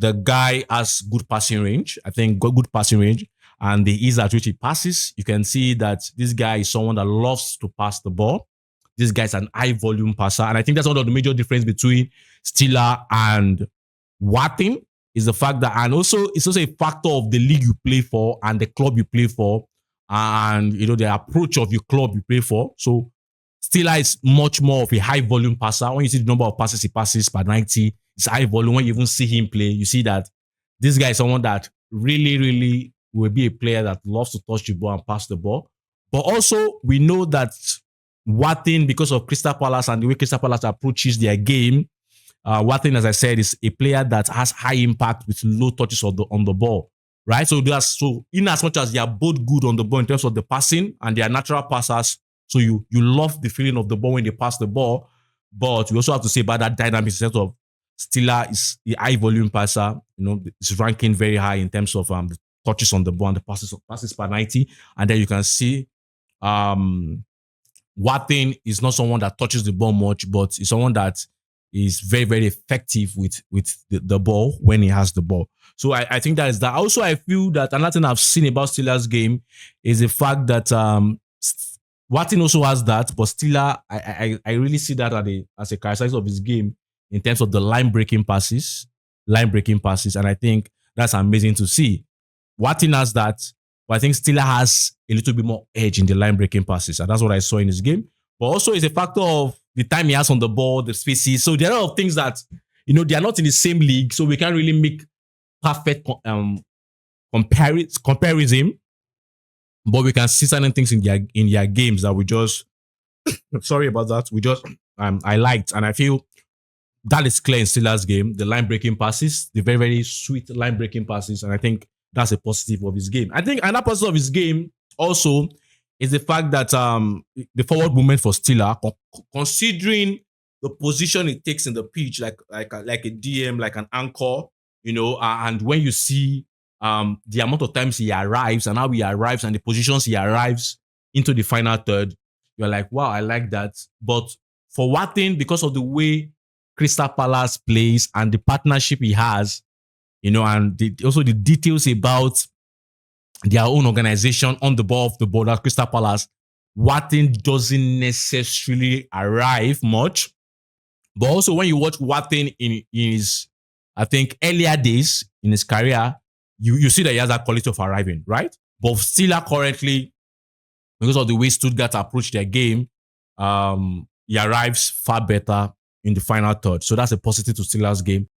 the guy has good passing range. I think good passing range. And the ease at which he passes, you can see that this guy is someone that loves to pass the ball. This guy's an high volume passer. And I think that's one of the major difference between Steeler and Wharton is the fact that, and also it's also a factor of the league you play for and the club you play for, and the approach of your club you play for. So Steeler is much more of a high volume passer. When you see the number of passes he passes per 90, it's high volume. When you even see him play, you see that this guy is someone that really, really will be a player that loves to touch the ball and pass the ball. But also, we know that Wharton, because of Crystal Palace and the way Crystal Palace approaches their game, Wharton, as I said, is a player that has high impact with low touches on the ball, right? So in as much as they are both good on the ball in terms of the passing and they are natural passers, so you love the feeling of the ball when they pass the ball, but you also have to say about that dynamic in terms of Steeler is the high volume passer, it's ranking very high in terms of the touches on the ball and the passes per 90, and then you can see Wharton is not someone that touches the ball much, but is someone that is very, very effective with the ball when he has the ball. So I think that is that. Also, I feel that another thing I've seen about Steelers' game is the fact that Wharton also has that, but Steeler, I really see that as a characteristic of his game in terms of the line breaking passes, and I think that's amazing to see. Wharton has that, but I think Steeler has a little bit more edge in the line breaking passes, and that's what I saw in his game. But also, it's a factor of the time he has on the ball, the spaces. So there are a lot of things that they are not in the same league, so we can't really make perfect comparison. But we can see certain things in their games that we just sorry about that. We just I liked, and I feel that is clear in Steelers' game. The line breaking passes, the very, very sweet line breaking passes, and I think that's a positive of his game. I think another positive of his game also is the fact that the forward movement for Steeler, considering the position it takes in the pitch, like a DM, like an anchor, and when you see the amount of times he arrives and how he arrives and the positions he arrives into the final third, you're like, wow, I like that. But for Wharton, because of the way Crystal Palace plays and the partnership he has, and also the details about their own organization on the ball of the ball at Crystal Palace, Wharton doesn't necessarily arrive much. But also when you watch Wharton in his, I think, earlier days in his career, you see that he has that quality of arriving, right? But Steeler currently, because of the way Stuttgart approach their game, he arrives far better in the final third. So that's a positive to Steelers' game.